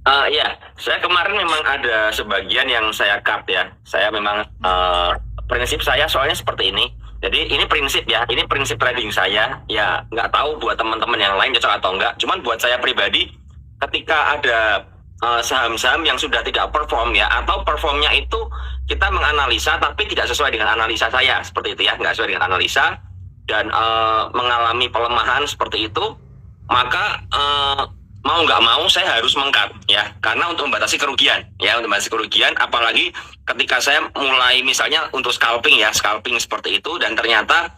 Ya, saya kemarin memang ada sebagian yang saya cut ya. Saya memang prinsip saya soalnya seperti ini. Jadi ini prinsip ya, ini prinsip trading saya. Ya, nggak tahu buat teman-teman yang lain cocok atau enggak. Cuman buat saya pribadi, ketika ada saham-saham yang sudah tidak perform ya, atau performnya itu kita menganalisa tapi tidak sesuai dengan analisa saya, seperti itu ya, nggak sesuai dengan analisa dan mengalami pelemahan seperti itu, maka mau nggak mau saya harus mengkat ya, karena untuk membatasi kerugian ya, untuk membatasi kerugian. Apalagi ketika saya mulai misalnya untuk scalping ya, scalping seperti itu, dan ternyata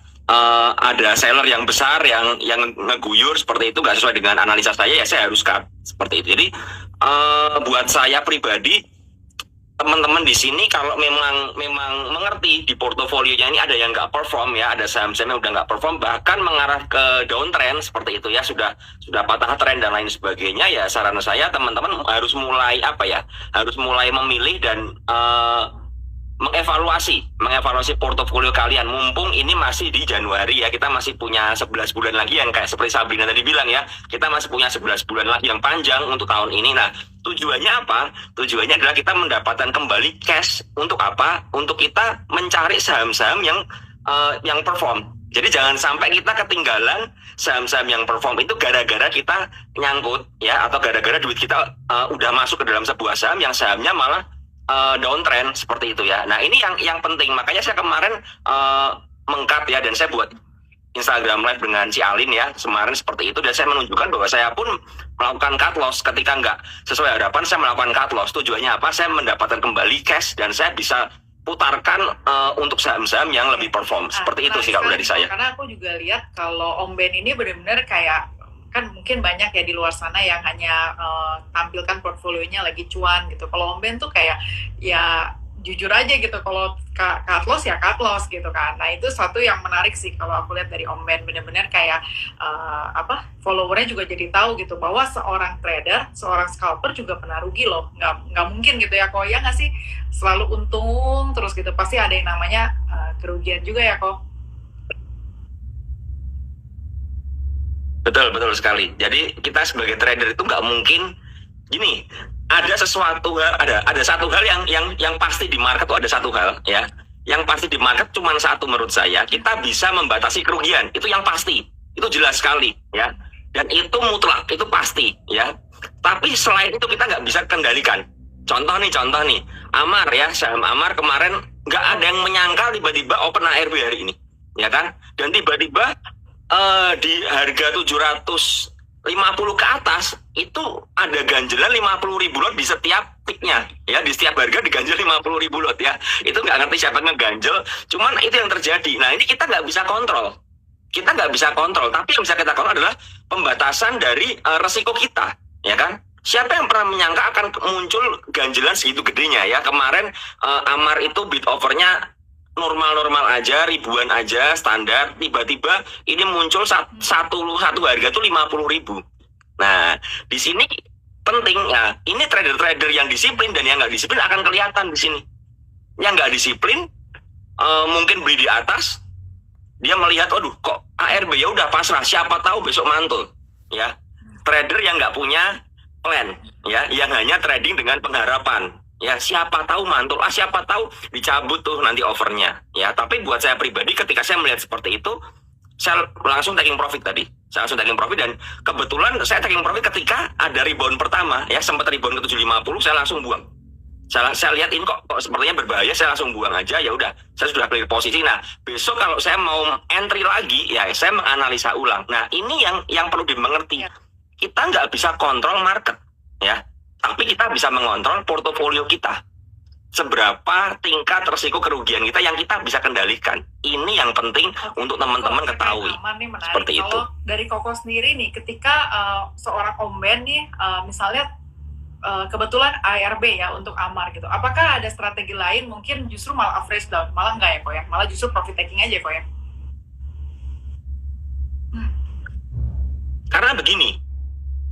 ada seller yang besar yang ngeguyur seperti itu, nggak sesuai dengan analisa saya, ya saya harus cut seperti itu. Jadi buat saya pribadi, teman-teman di sini kalau memang mengerti di portofolionya ini ada yang nggak perform ya, ada saham-saham yang udah nggak perform, bahkan mengarah ke downtrend seperti itu ya, sudah patah tren dan lain sebagainya, ya saran saya teman-teman harus mulai apa ya, harus mulai memilih dan mengevaluasi portofolio kalian. Mumpung ini masih di Januari ya, kita masih punya 11 bulan lagi, yang kayak seperti Sabrina tadi bilang ya, kita masih punya 11 bulan lagi yang panjang untuk tahun ini. Nah, tujuannya apa? Tujuannya adalah kita mendapatkan kembali cash. Untuk apa? Untuk kita mencari saham-saham yang perform. Jadi jangan sampai kita ketinggalan saham-saham yang perform itu gara-gara kita nyangkut ya, atau gara-gara duit kita udah masuk ke dalam sebuah saham yang sahamnya malah downtrend seperti itu ya. Nah, ini yang penting. Makanya saya kemarin mengkat ya, dan saya buat Instagram live dengan si Alin ya kemarin seperti itu, dan saya menunjukkan bahwa saya pun melakukan cut loss ketika nggak sesuai harapan. Saya melakukan cut loss. Tujuannya apa? Saya mendapatkan kembali cash dan saya bisa putarkan untuk saham-saham yang lebih perform. Seperti itu sih kalau dari saya. Karena aku juga lihat kalau Om Ben ini benar-benar kayak, kan mungkin banyak ya di luar sana yang hanya tampilkan portfolionya lagi cuan gitu. Kalau Om Ben tuh kayak ya jujur aja gitu, kalau cut loss ya cut loss gitu kan. Nah, itu satu yang menarik sih kalau aku lihat dari Om Ben, benar-benar kayak followernya juga jadi tahu gitu bahwa seorang trader, seorang scalper juga pernah rugi loh. Nggak mungkin gitu ya kok, ya nggak sih, selalu untung terus gitu, pasti ada yang namanya kerugian juga ya kok. Betul sekali. Jadi kita sebagai trader itu nggak mungkin gini. Ada sesuatu hal, ada satu hal yang pasti di market tuh, ada satu hal ya. Yang pasti di market cuma satu menurut saya, kita bisa membatasi kerugian. Itu yang pasti. Itu jelas sekali ya. Dan itu mutlak, itu pasti ya. Tapi selain itu kita nggak bisa kendalikan. Contoh nih, Amar ya, saham Amar kemarin nggak ada yang menyangka tiba-tiba open ARB hari ini, ya kan? Dan tiba-tiba di harga 750 ke atas itu ada ganjelan 50.000 lot di setiap peaknya ya, di setiap harga diganjel 50.000 lot ya. Itu nggak ngerti siapa ngeganjel, cuman itu yang terjadi. Nah, ini kita nggak bisa kontrol, tapi yang bisa kita kontrol adalah pembatasan dari resiko kita, ya kan? Siapa yang pernah menyangka akan muncul ganjelan segitu gedenya ya. Kemarin Amar itu bid overnya normal aja, ribuan aja, standar. Tiba-tiba ini muncul satu harga tuh 50.000. Nah, di sini penting ya. Ini trader-trader yang disiplin dan yang nggak disiplin akan kelihatan di sini. Yang nggak disiplin mungkin beli di atas, dia melihat, aduh kok ARB ya udah pasrah, siapa tahu besok mantul. Ya, trader yang nggak punya plan, ya, yang hanya trading dengan pengharapan. Ya, siapa tahu mantul, siapa tahu dicabut tuh nanti overnya ya. Tapi buat saya pribadi, ketika saya melihat seperti itu, saya langsung taking profit tadi. Saya langsung taking profit, dan kebetulan saya taking profit ketika ada rebound pertama ya, sempat rebound ke 750, saya langsung buang. Saya lihat ini kok sepertinya berbahaya, saya langsung buang aja, ya udah, saya sudah clear posisi. Nah, besok kalau saya mau entry lagi ya, saya menganalisa ulang. Nah, ini yang perlu dimengerti. Kita nggak bisa kontrol market ya, tapi kita bisa mengontrol portofolio kita. Seberapa tingkat resiko kerugian kita yang kita bisa kendalikan. Ini yang penting untuk teman-teman ketahui. Seperti itu. Kalau dari Koko sendiri nih, ketika seorang Om Ben nih, misalnya kebetulan ARB ya untuk Amar gitu, apakah ada strategi lain, mungkin justru malah average down, malah enggak ya kok ya, malah justru profit taking aja kok ya? Karena begini,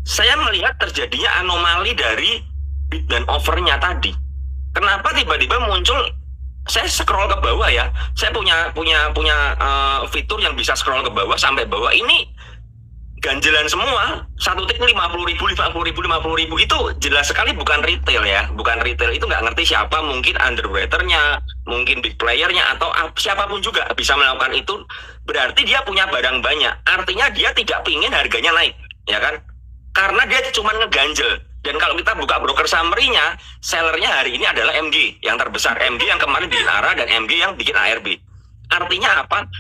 saya melihat terjadinya anomali dari bid dan overnya tadi. Kenapa tiba-tiba muncul? Saya scroll ke bawah ya. Saya punya fitur yang bisa scroll ke bawah sampai bawah. Ini ganjelan semua. Satu tik 50.000, 50.000, 50.000 itu jelas sekali bukan retail ya, bukan retail. Itu nggak ngerti siapa, mungkin underwriternya, mungkin big playernya, atau siapapun juga bisa melakukan itu. Berarti dia punya barang banyak, artinya dia tidak pingin harganya naik, ya kan, karena dia cuma ngeganjel. Dan kalau kita buka broker summary-nya, sellernya hari ini adalah MG yang terbesar, MG yang kemarin bikin ARA dan MG yang bikin ARB. Artinya apa?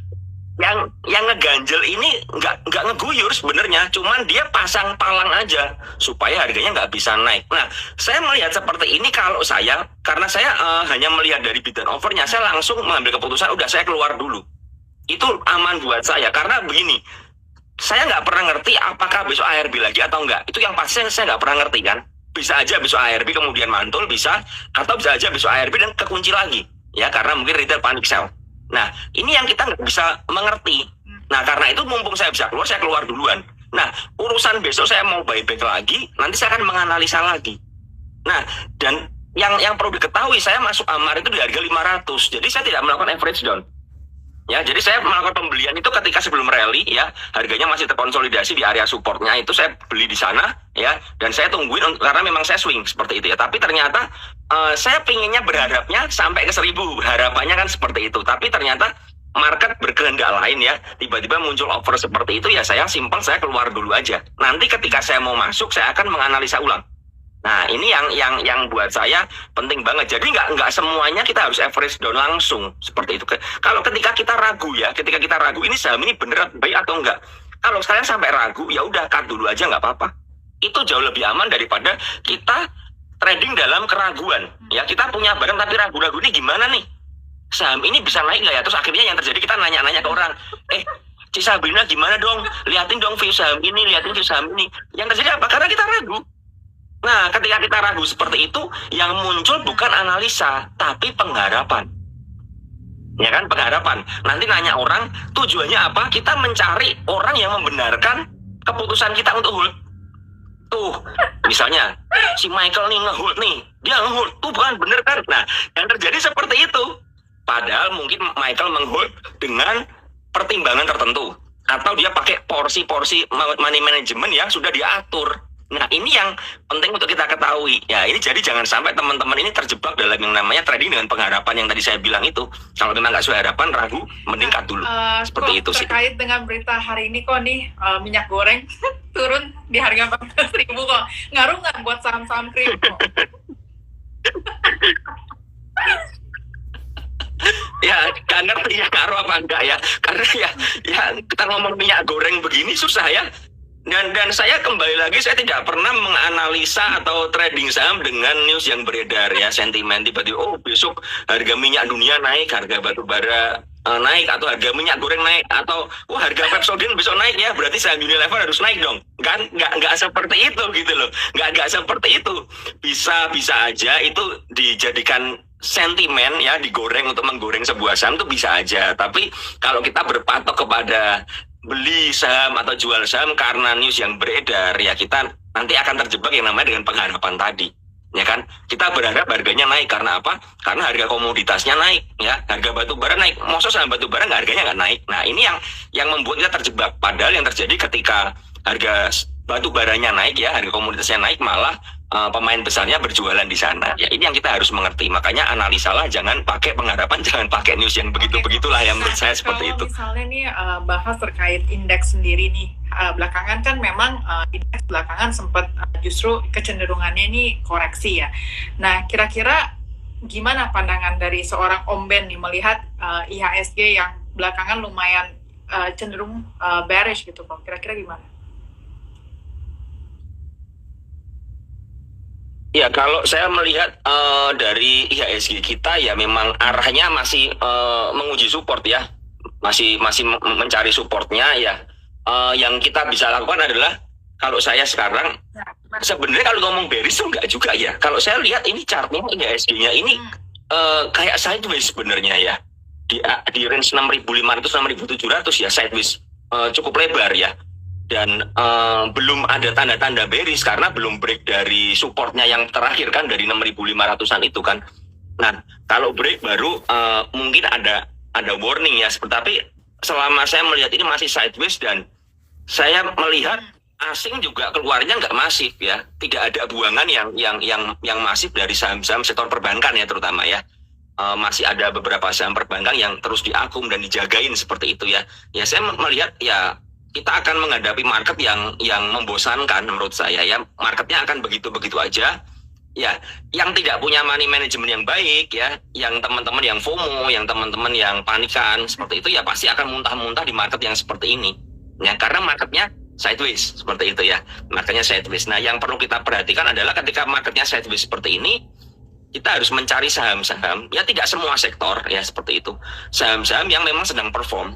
Yang ngeganjel ini nggak ngeguyur sebenarnya, cuman dia pasang palang aja supaya harganya nggak bisa naik. Nah, saya melihat seperti ini. Kalau saya, karena saya hanya melihat dari bid and offer-nya, saya langsung mengambil keputusan, udah saya keluar dulu. Itu aman buat saya, karena begini, saya nggak pernah ngerti apakah besok ARB lagi atau enggak. Itu yang pasti saya nggak pernah ngerti kan. Bisa aja besok ARB kemudian mantul, bisa, atau bisa aja besok ARB dan kekunci lagi, ya, karena mungkin retail panic sell. Nah, ini yang kita nggak bisa mengerti. Nah, karena itu mumpung saya bisa keluar, saya keluar duluan. Nah, urusan besok saya mau buyback lagi, nanti saya akan menganalisa lagi. Nah, dan yang perlu diketahui, saya masuk Amar itu di harga 500. Jadi saya tidak melakukan average down. Ya, jadi saya melakukan pembelian itu ketika sebelum rally, ya, harganya masih terkonsolidasi di area supportnya, itu saya beli di sana, ya, dan saya tungguin karena memang saya swing seperti itu ya. Tapi ternyata saya pinginnya berharapnya sampai ke 1.000, harapannya kan seperti itu. Tapi ternyata market berkehendak lain ya, tiba-tiba muncul offer seperti itu ya, saya simpel, saya keluar dulu aja. Nanti ketika saya mau masuk, saya akan menganalisa ulang. Nah, ini yang buat saya penting banget. Jadi nggak semuanya kita harus average down langsung seperti itu. Kalau ketika kita ragu ya, ini saham ini bener baik atau enggak. Kalau sekalian sampai ragu, ya udah cut dulu aja, nggak apa-apa. Itu jauh lebih aman daripada kita trading dalam keraguan. Ya, kita punya barang tapi ragu-ragu ini gimana nih? Saham ini bisa naik nggak ya? Terus akhirnya yang terjadi kita nanya-nanya ke orang, Cisabrina gimana dong? Liatin dong view saham ini, liatin view saham ini. Yang terjadi apa? Karena kita ragu. Nah, ketika kita ragu seperti itu, yang muncul bukan analisa, tapi pengharapan. Ya kan, pengharapan. Nanti nanya orang, tujuannya apa? Kita mencari orang yang membenarkan keputusan kita untuk hold. Tuh, misalnya, si Michael nih nge-hold nih. Dia nge-hold, tuh bukan bener kan? Nah, yang terjadi seperti itu. Padahal mungkin Michael meng-hold dengan pertimbangan tertentu. Atau dia pakai porsi-porsi money management yang sudah diatur. Nah, ini yang penting untuk kita ketahui. Ya, ini jadi jangan sampai teman-teman ini terjebak dalam yang namanya trading dengan pengharapan yang tadi saya bilang itu. Kalau memang nggak sesuai harapan, ragu, mending cut dulu. Seperti itu sih. Terkait dengan berita hari ini kok nih, minyak goreng turun di harga 14.000 kok. Ngaruh nggak buat saham-saham kripto? Ya, nggak ngerti ya ngaruh apa enggak ya. Karena ya kita ngomong minyak goreng begini susah ya. Dan saya kembali lagi, saya tidak pernah menganalisa atau trading saham dengan news yang beredar ya, sentimen tiba-tiba, oh besok harga minyak dunia naik, harga batu bara naik, atau harga minyak goreng naik, atau wah harga Pepsodent besok naik ya, berarti saham Unilever harus naik dong. Kan nggak seperti itu gitu loh, nggak seperti itu. Bisa aja itu dijadikan sentimen ya, digoreng untuk menggoreng sebuah saham itu bisa aja. Tapi kalau kita berpatok kepada beli saham atau jual saham karena news yang beredar, ya kita nanti akan terjebak yang namanya dengan pengharapan tadi, ya kan? Kita berharap harganya naik karena apa? Karena harga komoditasnya naik, ya, harga batu bara naik. Masa saham batu bara harganya nggak naik? Nah, ini yang membuat kita terjebak. Padahal yang terjadi ketika harga batu baranya naik, ya, harga komoditasnya naik, malah pemain besarnya berjualan di sana. Ya, ini yang kita harus mengerti. Makanya analisalah, jangan pakai pengharapan, jangan pakai news yang begitu-begitulah yang menurut saya seperti itu. Kalau misalnya nih bahas terkait indeks sendiri nih, belakangan kan memang indeks belakangan sempat justru kecenderungannya ini koreksi ya. Nah, kira-kira gimana pandangan dari seorang Om Ben nih melihat IHSG yang belakangan lumayan cenderung bearish gitu kok? Kira-kira gimana? Ya, kalau saya melihat dari IHSG kita ya memang arahnya masih menguji support ya, masih mencari supportnya ya. Yang kita bisa lakukan adalah, kalau saya sekarang sebenarnya kalau ngomong bearish tuh enggak juga ya. Kalau saya lihat ini chartnya IHSG-nya ini kayak sideways sebenarnya ya, di range 6.500 6.700 ya, sideways cukup lebar ya. Dan belum ada tanda-tanda bearish karena belum break dari supportnya yang terakhir kan, dari 6.500-an itu kan. Nah, kalau break baru mungkin ada warning ya. Tapi selama saya melihat ini masih sideways dan Saya melihat asing juga keluarnya nggak masif ya, tidak ada buangan yang masif dari saham-saham sektor perbankan ya terutama ya. Masih ada beberapa saham perbankan yang terus diakum dan dijagain seperti itu ya. Ya saya melihat ya kita akan menghadapi market yang membosankan menurut saya ya. Marketnya akan begitu-begitu aja. Ya, yang tidak punya money management yang baik ya, yang teman-teman yang FOMO, yang teman-teman yang panikan seperti itu ya pasti akan muntah-muntah di market yang seperti ini. Ya, karena marketnya sideways seperti itu ya. Marketnya sideways. Nah, yang perlu kita perhatikan adalah ketika marketnya sideways seperti ini, kita harus mencari saham-saham ya, tidak semua sektor ya seperti itu. Saham-saham yang memang sedang perform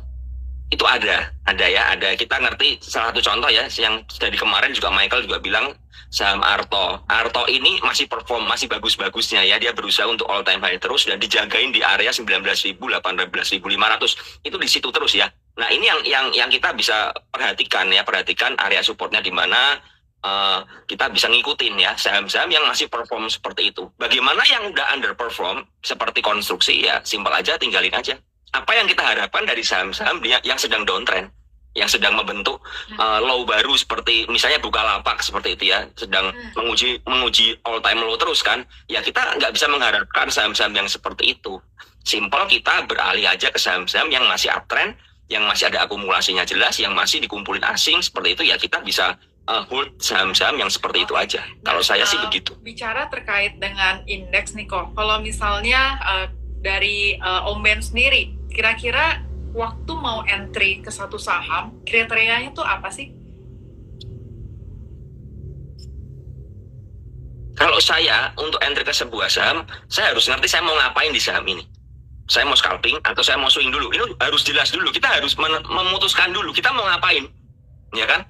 itu ada ya, ada. Kita ngerti salah satu contoh ya, yang dari kemarin juga Michael juga bilang saham Arto ini masih perform, masih bagus-bagusnya ya, dia berusaha untuk all time high terus dan dijagain di area 19.000, 18.500 itu di situ terus ya. Nah ini yang kita bisa perhatikan ya, perhatikan area supportnya di mana. Kita bisa ngikutin ya saham-saham yang masih perform seperti itu. Bagaimana yang udah underperform seperti konstruksi ya, simpel aja, tinggalin aja. Apa yang kita harapkan dari saham-saham yang sedang downtrend, yang sedang membentuk low baru seperti misalnya Bukalapak seperti itu ya, sedang menguji all time low terus kan, ya kita nggak bisa mengharapkan saham-saham yang seperti itu. Simpel, kita beralih aja ke saham-saham yang masih uptrend, yang masih ada akumulasinya jelas, yang masih dikumpulin asing seperti itu ya, kita bisa hold saham-saham yang seperti itu aja. Kalau saya sih begitu. Bicara terkait dengan indeks nih kok, kalau misalnya dari Om Ben sendiri, kira-kira waktu mau entry ke satu saham, kriterianya tuh apa sih? Kalau saya untuk entry ke sebuah saham, saya harus ngerti saya mau ngapain di saham ini. Saya mau scalping atau saya mau swing dulu. Ini harus jelas dulu. Kita harus memutuskan dulu kita mau ngapain, ya kan?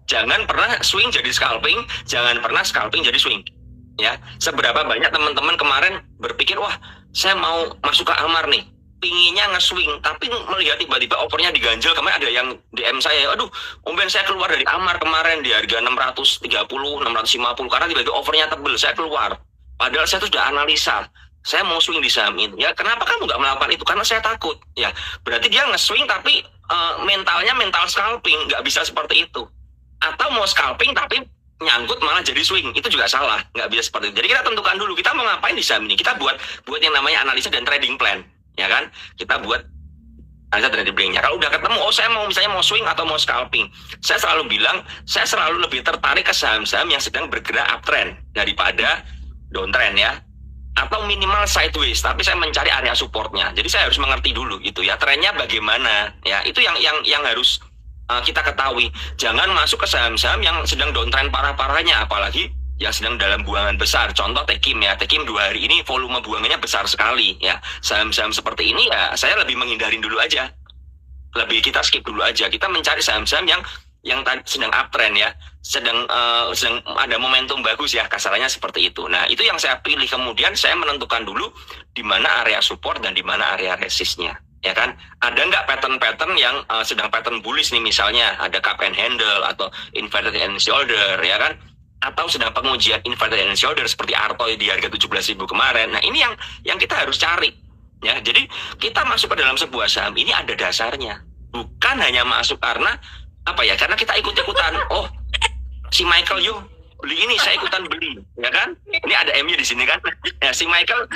Jangan pernah swing jadi scalping, jangan pernah scalping jadi swing. Ya, seberapa banyak teman-teman kemarin berpikir, wah, saya mau masuk ke Amar nih, pinginnya nge-swing, tapi melihat tiba-tiba offernya diganjel. Kemarin ada yang DM saya, aduh, Om Ben saya keluar dari Amar kemarin di harga 630, 650, karena tiba-tiba offernya tebel, saya keluar. Padahal saya tuh sudah analisa, saya mau swing di saham ini. Ya, kenapa kamu nggak melakukan itu? Karena saya takut. Ya, berarti dia nge-swing tapi mentalnya mental scalping, nggak bisa seperti itu. Atau mau scalping tapi nyangkut malah jadi swing, itu juga salah, nggak bisa seperti itu. Jadi kita tentukan dulu kita mau ngapain di saham ini. Kita buat yang namanya analisa dan trading plan, ya kan? Kita buat analisa dan trading plan-nya. Kalau udah ketemu, oh saya mau misalnya mau swing atau mau scalping, saya selalu bilang saya selalu lebih tertarik ke saham-saham yang sedang bergerak uptrend daripada downtrend ya, atau minimal sideways, tapi saya mencari area supportnya. Jadi saya harus mengerti dulu gitu ya, trennya bagaimana ya, itu yang harus kita ketahui. Jangan masuk ke saham-saham yang sedang downtrend parah-parahnya, apalagi yang sedang dalam buangan besar. Contoh Tekim ya, Tekim 2 hari ini volume buangannya besar sekali ya. Saham-saham seperti ini ya saya lebih menghindarin dulu aja, lebih kita skip dulu aja. Kita mencari saham-saham yang sedang uptrend ya, sedang ada momentum bagus ya, kasarannya seperti itu. Nah itu yang saya pilih, kemudian saya menentukan dulu di mana area support dan di mana area resistnya. Ya kan, ada nggak pattern-pattern yang sedang pattern bullish nih, misalnya ada cup and handle atau inverted head and shoulder ya kan, atau sedang pengujian inverted head and shoulder seperti Arto di harga 17.000 kemarin. Nah ini yang kita harus cari ya. Jadi kita masuk ke dalam sebuah saham ini ada dasarnya, bukan hanya masuk karena apa ya, karena kita ikut-ikutan. Oh, si Michael yuk beli ini, saya ikutan beli ya kan. Ini ada MU di sini kan ya, si Michael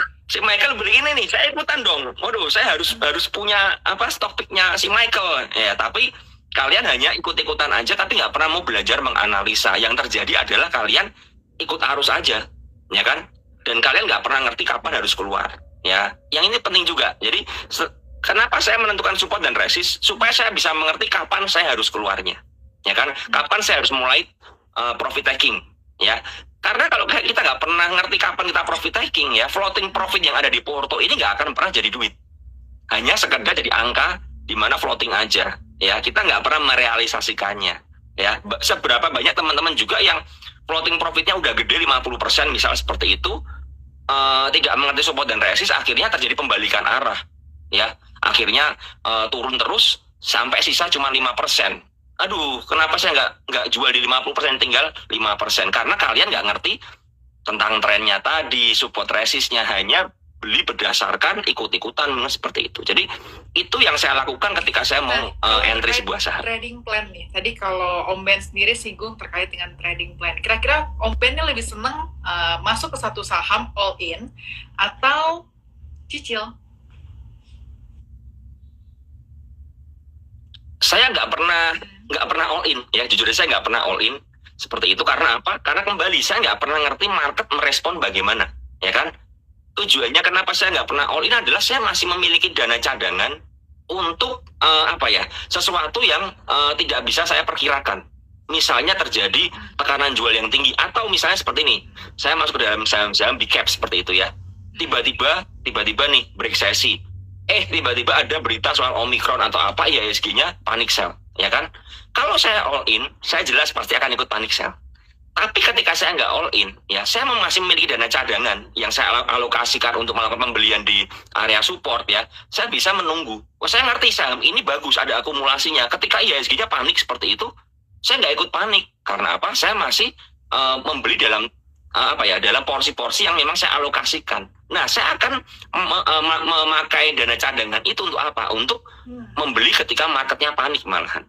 beli ini nih, saya ikutan dong. Waduh, saya harus punya stok picknya si Michael ya. Tapi kalian hanya ikut-ikutan aja, tapi nggak pernah mau belajar menganalisa. Yang terjadi adalah kalian ikut arus aja, ya kan? Dan kalian nggak pernah ngerti kapan harus keluar ya. Yang ini penting juga. Jadi kenapa saya menentukan support dan resist, supaya saya bisa mengerti kapan saya harus keluarnya, ya kan? Kapan saya harus mulai profit taking ya. Karena kalau kita nggak pernah ngerti kapan kita profit taking ya, floating profit yang ada di Porto ini nggak akan pernah jadi duit. Hanya sekedar jadi angka di mana floating aja ya, kita nggak pernah merealisasikannya ya. Seberapa banyak teman-teman juga yang floating profitnya udah gede 50% misal seperti itu, tidak mengerti support dan resist, akhirnya terjadi pembalikan arah ya. Akhirnya turun terus sampai sisa cuma 5%. Aduh, kenapa saya nggak jual di 50%, tinggal 5%? Karena kalian nggak ngerti tentang trennya tadi, support resistnya, hanya beli berdasarkan ikut-ikutan seperti itu. Jadi itu yang saya lakukan ketika saya mau entry sebuah saham. Trading plan nih, tadi kalau Om Ben sendiri singgung terkait dengan trading plan. Kira-kira Om Ben lebih seneng masuk ke satu saham all in atau cicil? Saya nggak pernah all in ya, jujur saya nggak pernah all in seperti itu. Karena apa? Karena kembali saya nggak pernah ngerti market merespon bagaimana, ya kan? Tujuannya kenapa saya nggak pernah all in adalah saya masih memiliki dana cadangan untuk sesuatu yang tidak bisa saya perkirakan. Misalnya terjadi tekanan jual yang tinggi, atau misalnya seperti ini, saya masuk ke dalam saham-saham big cap seperti itu ya. Tiba-tiba nih break sesi. Tiba-tiba ada berita soal Omicron atau apa, IHSG-nya panik sell, ya kan? Kalau saya all in, saya jelas pasti akan ikut panik sell. Tapi ketika saya nggak all in, ya saya masih memiliki dana cadangan yang saya alokasikan untuk melakukan pembelian di area support ya. Saya bisa menunggu. Saya ngerti saham ini bagus, ada akumulasinya. Ketika IHSG-nya panik seperti itu, saya nggak ikut panik. Karena apa? Saya masih membeli dalam dalam porsi-porsi yang memang saya alokasikan. Nah, saya akan memakai dana cadangan itu untuk apa? Untuk membeli ketika marketnya panik malahan.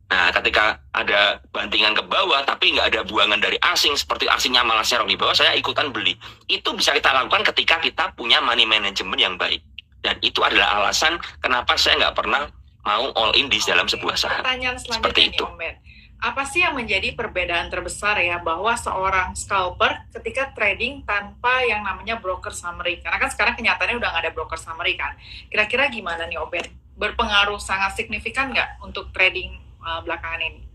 Nah, ketika ada bantingan ke bawah tapi nggak ada buangan dari asing, seperti asingnya malah serong di bawah, saya ikutan beli. Itu bisa kita lakukan ketika kita punya money management yang baik. Dan itu adalah alasan kenapa saya nggak pernah mau all in di dalam sebuah saham. Pertanyaan selanjutnya nih, Om Ben. Apa sih yang menjadi perbedaan terbesar ya bahwa seorang scalper ketika trading tanpa yang namanya broker summary? Karena kan sekarang kenyataannya udah nggak ada broker summary kan. Kira-kira gimana nih Om Ben? Berpengaruh sangat signifikan nggak untuk trading belakangan ini?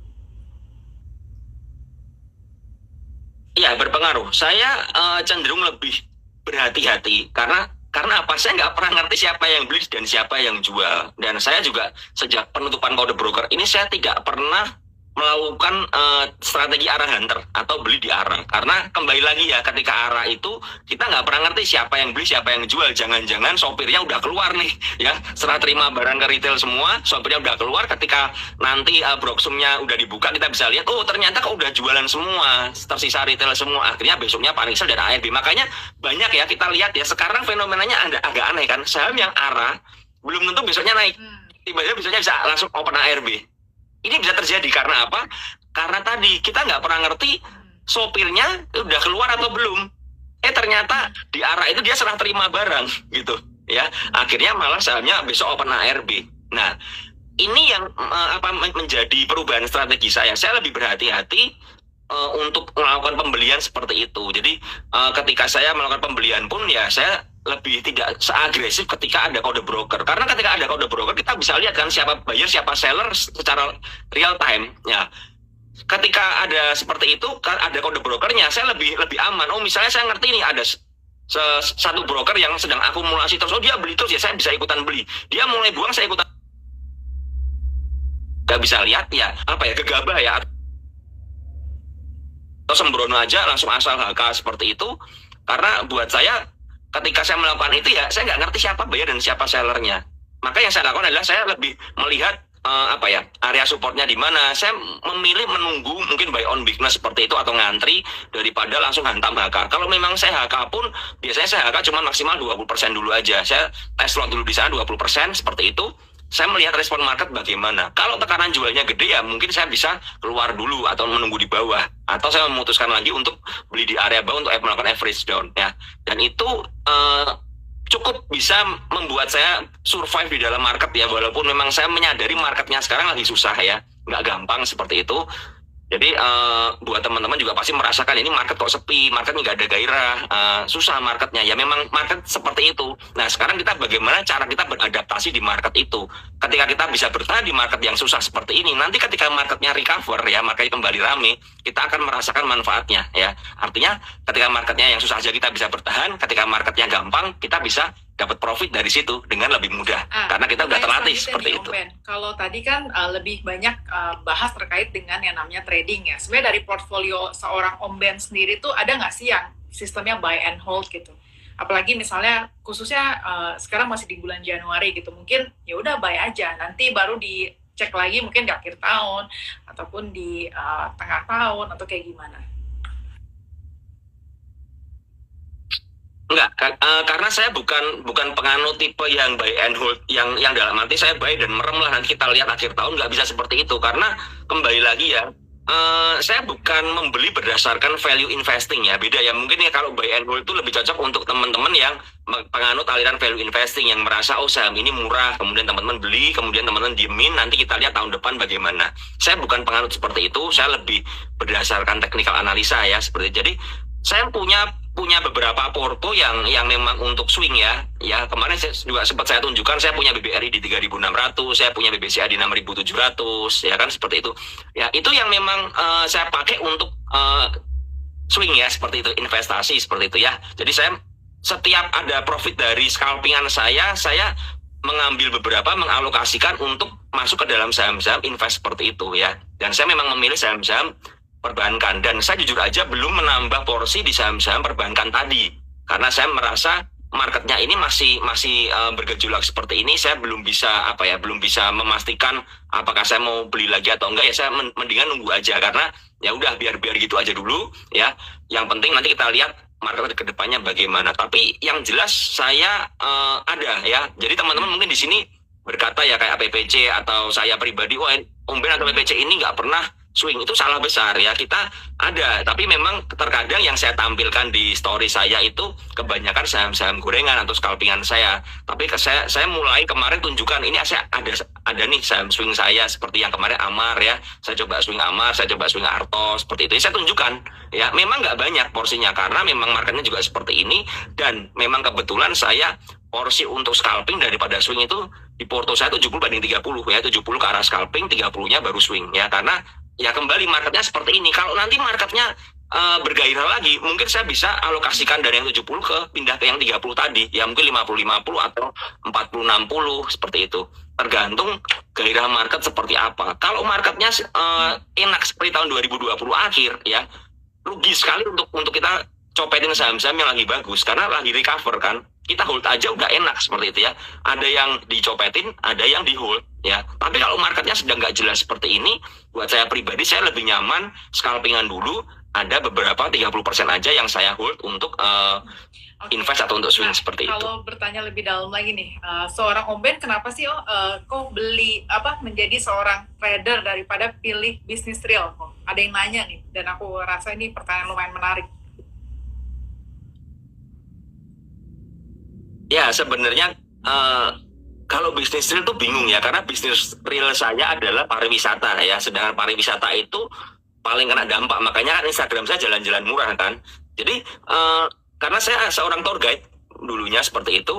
Iya, berpengaruh. Saya cenderung lebih berhati-hati karena apa? Saya nggak pernah ngerti siapa yang beli dan siapa yang jual. Dan saya juga sejak penutupan kode broker ini saya tidak pernah melakukan strategi arah hunter atau beli di arah. Karena kembali lagi ya, ketika arah itu kita nggak pernah ngerti siapa yang beli, siapa yang jual. Jangan-jangan sopirnya udah keluar nih ya, setelah terima barang ke retail semua, sopirnya udah keluar. Ketika nanti broksumnya udah dibuka, kita bisa lihat, oh ternyata kok udah jualan semua, tersisa retail semua. Akhirnya besoknya panik sell dan ARB. Makanya banyak ya, kita lihat ya, sekarang fenomenanya agak aneh kan. Saham yang arah belum tentu besoknya naik, tiba-tiba besoknya bisa langsung open ARB. Ini bisa terjadi karena apa? Karena tadi kita nggak pernah ngerti sopirnya udah keluar atau belum. Ternyata di arah itu dia serah terima barang gitu ya. Akhirnya malah sahamnya besok open ARB. Nah, ini yang menjadi perubahan strategi saya. Saya lebih berhati-hati untuk melakukan pembelian seperti itu. Jadi ketika saya melakukan pembelian pun ya saya lebih tidak seagresif ketika ada kode broker. Karena ketika ada kode broker kita bisa lihat kan siapa buyer, siapa seller secara real time. Ya, ketika ada seperti itu, ada kode brokernya, saya lebih aman. Oh, misalnya saya ngerti nih ada satu broker yang sedang akumulasi terus, oh dia beli terus ya saya bisa ikutan beli. Dia mulai buang saya ikutan. Gak bisa lihat ya gegabah ya. Atau sembrono aja langsung asal HK seperti itu. Karena buat saya ketika saya melakukan itu ya saya nggak ngerti siapa buyer dan siapa sellernya. Maka yang saya lakukan adalah saya lebih melihat area supportnya di mana. Saya memilih menunggu mungkin buy on weakness seperti itu atau ngantri daripada langsung hantam HK. Kalau memang saya HK pun biasanya saya HK cuma maksimal 20% dulu aja. Saya tes lot dulu di sana 20% seperti itu. Saya melihat respon market bagaimana. Kalau tekanan jualnya gede ya mungkin saya bisa keluar dulu atau menunggu di bawah. Atau saya memutuskan lagi untuk beli di area bawah untuk melakukan average down ya. Dan itu cukup bisa membuat saya survive di dalam market ya. Walaupun memang saya menyadari marketnya sekarang lagi susah ya. Nggak gampang seperti itu. Jadi buat teman-teman juga pasti merasakan ini market kok sepi, market nggak ada gairah, susah marketnya. Ya memang market seperti itu. Nah sekarang kita bagaimana cara kita beradaptasi di market itu. Ketika kita bisa bertahan di market yang susah seperti ini, nanti ketika marketnya recover ya, marketnya kembali rame, kita akan merasakan manfaatnya ya. Artinya ketika marketnya yang susah aja kita bisa bertahan, ketika marketnya gampang kita bisa dapat profit dari situ dengan lebih mudah karena kita udah terlatih seperti itu. Kalau tadi kan lebih banyak bahas terkait dengan yang namanya trading ya. Sebenarnya dari portfolio seorang Om Ben sendiri tuh ada nggak sih yang sistemnya buy and hold gitu? Apalagi misalnya khususnya sekarang masih di bulan Januari gitu, mungkin ya udah buy aja, nanti baru dicek lagi mungkin di akhir tahun ataupun di tengah tahun atau kayak gimana? Enggak, karena saya bukan penganut tipe yang buy and hold, yang dalam arti saya buy dan merem lah nanti kita lihat akhir tahun, nggak bisa seperti itu karena kembali lagi ya, saya bukan membeli berdasarkan value investing ya, beda ya. Mungkin ya kalau buy and hold itu lebih cocok untuk teman-teman yang penganut aliran value investing yang merasa oh saham ini murah, kemudian teman-teman beli, kemudian teman-teman diemin, nanti kita lihat tahun depan bagaimana. Saya bukan penganut seperti itu, saya lebih berdasarkan technical analisa ya seperti itu. Jadi saya punya beberapa porto yang memang untuk swing ya kemarin saya juga sempat saya tunjukkan, saya punya BBRI di 3.600, saya punya BBCA di 6.700 ya kan, seperti itu ya. Itu yang memang saya pakai untuk swing ya, seperti itu, investasi seperti itu ya. Jadi saya setiap ada profit dari scalpingan saya mengambil beberapa, mengalokasikan untuk masuk ke dalam saham-saham invest seperti itu ya. Dan saya memang memilih saham-saham perbankan, dan saya jujur aja belum menambah porsi di saham-saham perbankan tadi karena saya merasa marketnya ini masih bergejolak seperti ini. Saya belum bisa belum bisa memastikan apakah saya mau beli lagi atau enggak ya. Saya mendingan nunggu aja karena ya udah biar gitu aja dulu ya. Yang penting nanti kita lihat market ke depannya bagaimana. Tapi yang jelas saya ada ya. Jadi teman-teman mungkin di sini berkata ya kayak PPC atau saya pribadi, wah Om Ben atau PPC ini nggak pernah swing, itu salah besar ya. Kita ada, tapi memang terkadang yang saya tampilkan di story saya itu kebanyakan saham-saham gorengan atau scalpingan saya. Tapi saya mulai kemarin tunjukkan ini saya ada nih saham swing saya seperti yang kemarin Amar ya. Saya coba swing Amar, saya coba swing Arto seperti itu. Saya tunjukkan ya, memang nggak banyak porsinya karena memang marketnya juga seperti ini, dan memang kebetulan saya porsi untuk scalping daripada swing itu di porto saya 70/30 ya, 70 ke arah scalping, 30-nya baru swing ya. Karena ya kembali marketnya seperti ini. Kalau nanti marketnya bergairah lagi, mungkin saya bisa alokasikan dari yang 70 ke pindah ke yang 30 tadi. Ya mungkin 50-50 atau 40-60 seperti itu. Tergantung gairah market seperti apa. Kalau marketnya enak seperti tahun 2020 akhir ya, rugi sekali untuk kita copetin saham-saham yang lagi bagus karena lagi recover kan. Kita hold aja udah enak seperti itu ya. Ada yang dicopetin, ada yang di hold ya. Tapi kalau marketnya sedang nggak jelas seperti ini, buat saya pribadi saya lebih nyaman scalpingan dulu. Ada beberapa 30% aja yang saya hold untuk invest atau untuk swing seperti itu. Kalau bertanya lebih dalam lagi nih, seorang Om Ben kenapa sih kok beli menjadi seorang trader daripada pilih bisnis real? Ada yang nanya nih, dan aku rasa ini pertanyaan lumayan menarik. Ya sebenarnya kalau bisnis real tuh bingung ya, karena bisnis real saya adalah pariwisata ya, sedangkan pariwisata itu paling kena dampak. Makanya kan Instagram saya jalan-jalan murah kan. Jadi karena saya seorang tour guide dulunya seperti itu,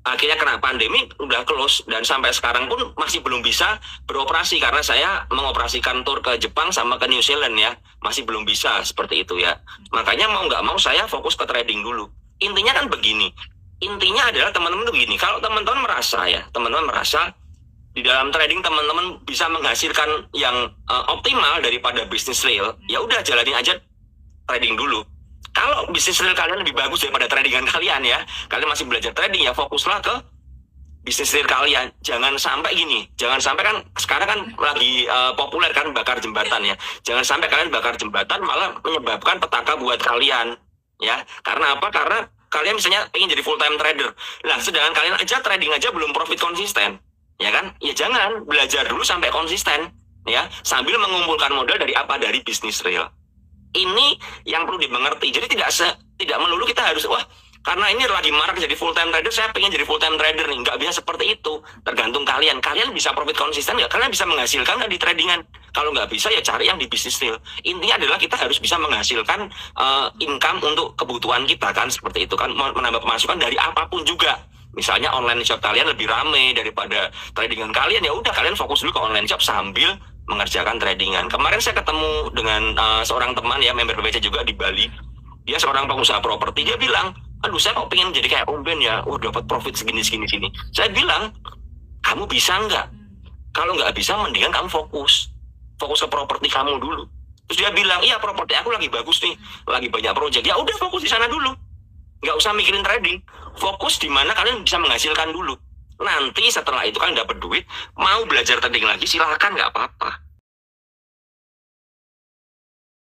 akhirnya kena pandemi udah close, dan sampai sekarang pun masih belum bisa beroperasi karena saya mengoperasikan tour ke Jepang sama ke New Zealand ya, masih belum bisa seperti itu ya. Makanya mau nggak mau saya fokus ke trading dulu. Intinya kan begini. Intinya adalah teman-teman tuh begini, kalau teman-teman merasa di dalam trading teman-teman bisa menghasilkan yang optimal daripada bisnis real, ya udah jalanin aja trading dulu. Kalau bisnis real kalian lebih bagus daripada tradingan kalian ya, kalian masih belajar trading ya, fokuslah ke bisnis real kalian. Jangan sampai gini, jangan sampai kan sekarang kan lagi populer kan bakar jembatan ya. Jangan sampai kalian bakar jembatan malah menyebabkan petaka buat kalian ya. Karena apa? Karena kalian misalnya ingin jadi full time trader. Nah, sedangkan kalian aja trading aja belum profit konsisten. Ya kan? Ya jangan, belajar dulu sampai konsisten ya, sambil mengumpulkan modal dari apa? Dari bisnis real. Ini yang perlu dimengerti. Jadi tidak melulu kita harus karena ini lagi marak jadi full time trader, saya pengen jadi full time trader nih. Nggak bisa seperti itu. Tergantung kalian. Kalian bisa profit konsisten nggak? Kalian bisa menghasilkan nggak di tradingan? Kalau nggak bisa ya cari yang di bisnis real. Intinya adalah kita harus bisa menghasilkan income untuk kebutuhan kita kan, seperti itu kan, menambah pemasukan dari apapun juga. Misalnya online shop kalian lebih rame daripada tradingan kalian, ya udah kalian fokus dulu ke online shop sambil mengerjakan tradingan. Kemarin saya ketemu dengan seorang teman ya, member PPC juga di Bali. Dia seorang pengusaha properti. Dia bilang, aduh saya kok pengen jadi kayak Om Ben ya, dapat profit segini. Saya bilang, kamu bisa nggak? Kalau nggak bisa, mendingan kamu fokus ke properti kamu dulu. Terus dia bilang, iya properti aku lagi bagus nih, lagi banyak proyek. Ya udah fokus di sana dulu, nggak usah mikirin trading. Fokus di mana kalian bisa menghasilkan dulu. Nanti setelah itu kalian dapat duit, mau belajar trading lagi silahkan, nggak apa-apa.